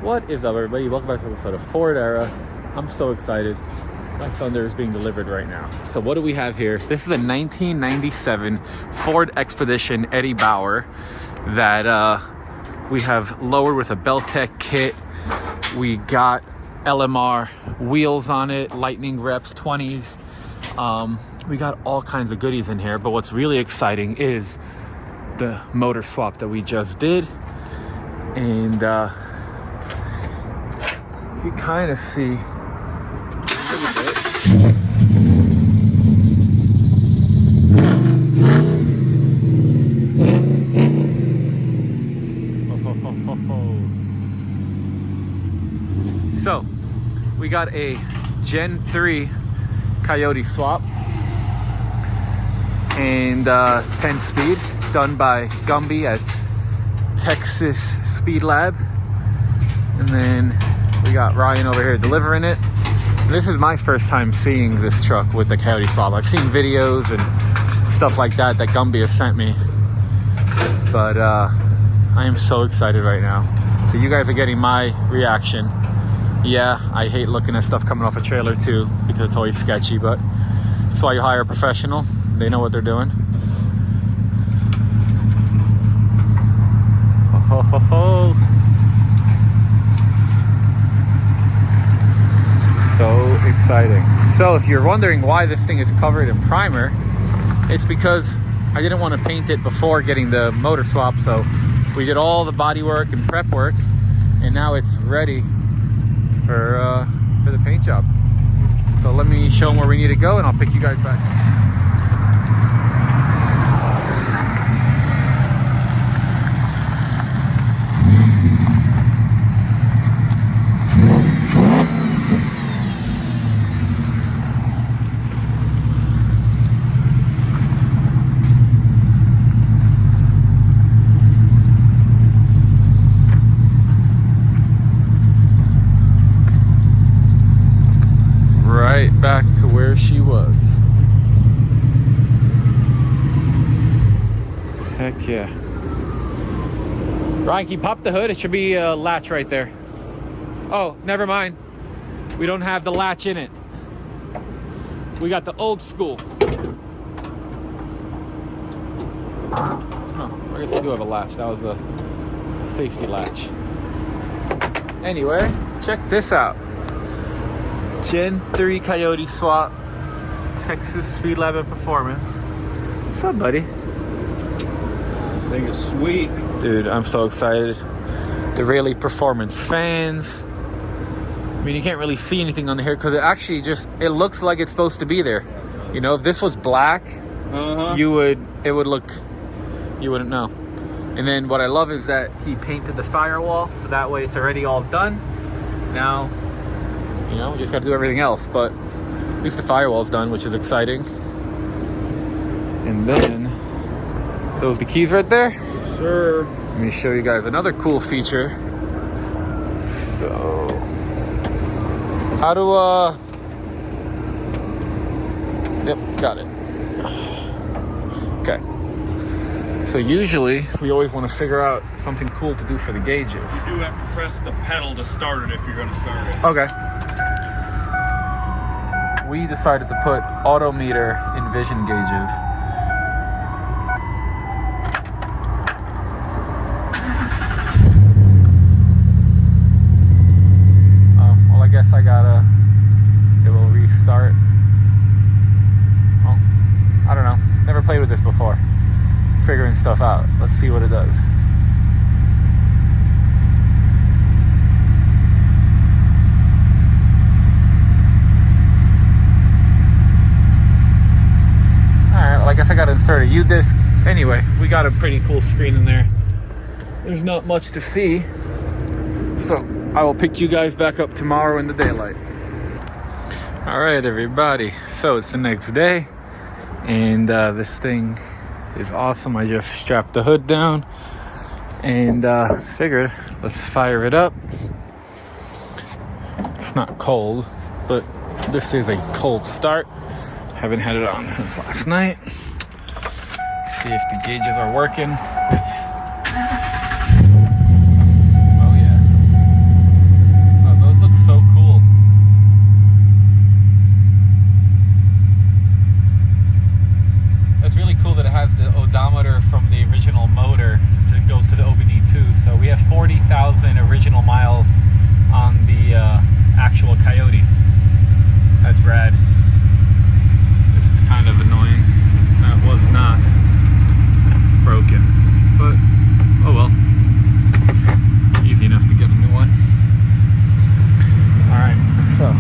What is up, everybody? Welcome back to the episode of Ford Era. I'm so excited. My Thunder is being delivered right now. So what do we have here? This is a 1997 Ford Expedition Eddie Bauer that we have lowered with a Beltec kit. We got LMR wheels on it, Lightning Reps 20s. We got all kinds of goodies in here, but what's really exciting is the motor swap that we just did. And you kind of see so we got a Gen 3 Coyote Swap and 10 speed done by Gumby at Texas Speed Lab. And then we got Ryan over here delivering it. And this is my first time seeing this truck with the Coyote Swap. I've seen videos and stuff like that Gumby has sent me, but I am so excited right now. So you guys are getting my reaction. Yeah, I hate looking at stuff coming off a trailer too, because it's always sketchy, but that's why you hire a professional. They know what they're doing. Ho, ho, ho. So exciting. So if you're wondering why this thing is covered in primer, it's because I didn't want to paint it before getting the motor swap. So we did all the body work and prep work, and now it's ready for the paint job. So let me show them where we need to go, and I'll pick you guys back. Back to where she was. Heck yeah. Ryan, can you pop the hood? It should be a latch right there. Oh, never mind. We don't have the latch in it. We got the old school. Oh, I guess we do have a latch. That was the safety latch. Anyway, check this out. Gen 3 Coyote Swap, Texas Speed Lab and Performance. What's up, buddy? Thing is sweet. Dude, I'm so excited. The Rayleigh Performance fans. I mean, you can't really see anything on here because it actually it looks like it's supposed to be there. You know, if this was black, you wouldn't know. And then what I love is that he painted the firewall, so that way it's already all done. Now, you know, we just got to do everything else, but at least the firewall's done, which is exciting. And then, those the keys right there? Yes, sir. Let me show you guys another cool feature. So, how to, yep, got it. Okay. So usually, we always want to figure out something cool to do for the gauges. You do have to press the pedal to start it if you're going to start it. Okay. We decided to put auto meter in vision gauges. Well, I guess it will restart. Well, I don't know. Never played with this before. Figuring stuff out. Let's see what it does. Alright, well, I guess I gotta insert a U-disc. Anyway, we got a pretty cool screen in there. There's not much to see, so I will pick you guys back up tomorrow in the daylight. Alright, everybody, so it's the next day, and this thing is awesome. I just strapped the hood down and figured let's fire it up. It's not cold, but this is a cold start. Haven't had it on since last night. See if the gauges are working. Oh yeah. actual Coyote. That's rad. This is kind of annoying. That was not broken, but oh well. Easy enough to get a new one. Alright, so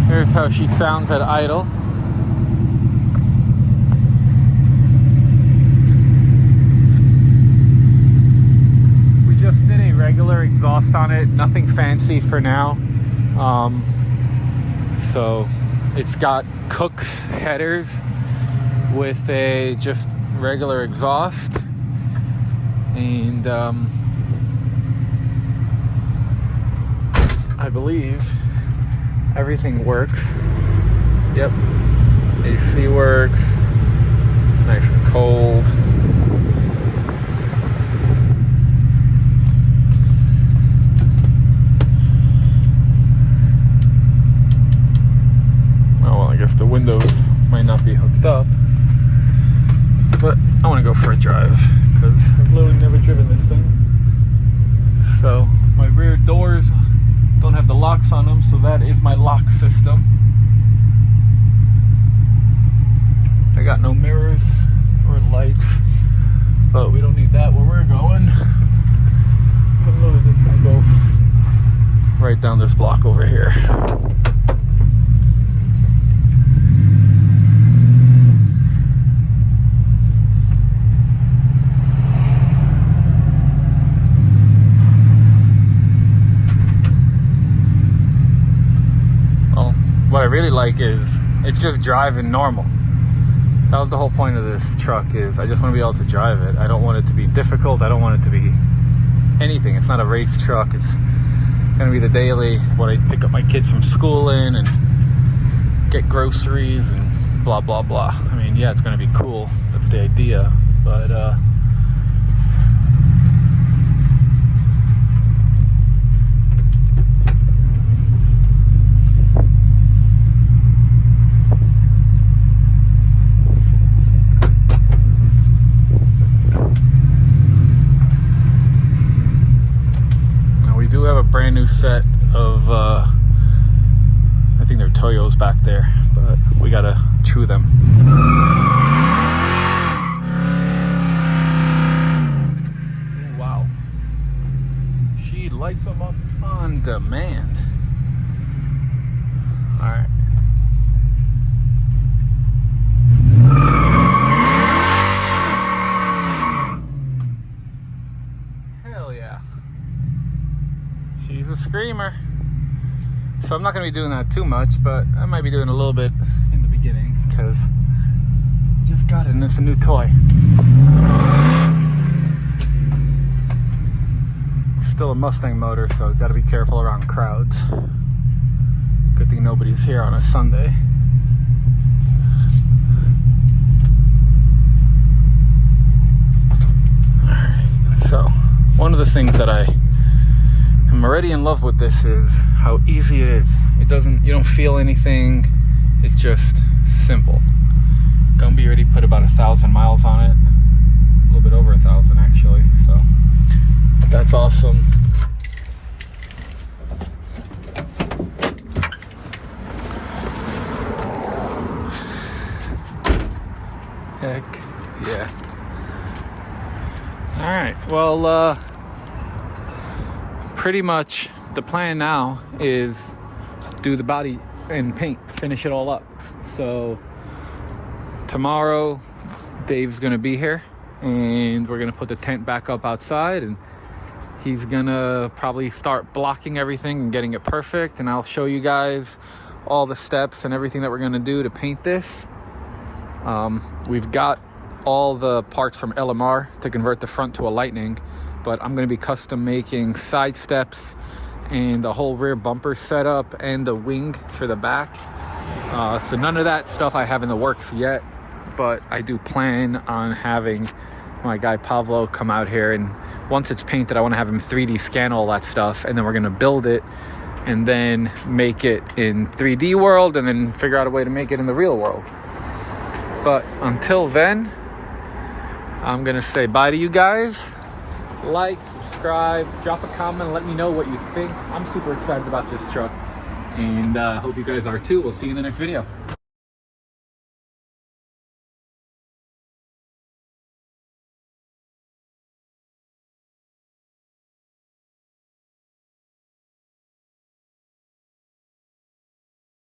here's how she sounds at idle. We just did a regular exhaust on it, nothing fancy for now. So it's got Cook's headers with a just regular exhaust, and I believe everything works. Yep, AC works, nice and cold. Oh well, I guess the windows might not be hooked up, but I want to go for a drive because I've literally never driven this thing. So my rear doors don't have the locks on them, so that is my lock system. I got no mirrors or lights, but we don't need that where we're going. I'm literally just gonna go right down this block over here. What I really like is it's just driving normal. That was the whole point of this truck, is I just want to be able to drive it. I don't want it to be difficult. I don't want it to be anything. It's not a race truck. It's gonna be the daily, what I pick up my kids from school in and get groceries and blah blah blah. I mean, yeah, it's gonna be cool. That's the idea. But brand new set of I think they're Toyos back there, but we gotta chew them. Ooh, wow, she lights them up on demand. All right. Hell yeah. She's a screamer. So I'm not going to be doing that too much, but I might be doing a little bit in the beginning because I just got it and it's a new toy. Still a Mustang motor, so got to be careful around crowds. Good thing nobody's here on a Sunday. Alright, so one of the things that I'm already in love with this is how easy it is. You don't feel anything. It's just simple. Gumby already put about 1,000 miles on it. A little bit over 1,000 actually. So that's awesome. Heck yeah. All right. Well, pretty much the plan now is do the body and paint, finish it all up. So tomorrow Dave's gonna be here and we're gonna put the tent back up outside, and he's gonna probably start blocking everything and getting it perfect, and I'll show you guys all the steps and everything that we're gonna do to paint this. We've got all the parts from LMR to convert the front to a Lightning, but I'm going to be custom making side steps and the whole rear bumper setup and the wing for the back. So none of that stuff I have in the works yet, but I do plan on having my guy Pavlo come out here, and once it's painted I want to have him 3D scan all that stuff, and then we're going to build it and then make it in 3D world and then figure out a way to make it in the real world. But until then, I'm going to say bye to you guys. like, subscribe, drop a comment, let me know what you think. I'm super excited about this truck, and hope you guys are too. We'll see you in the next video.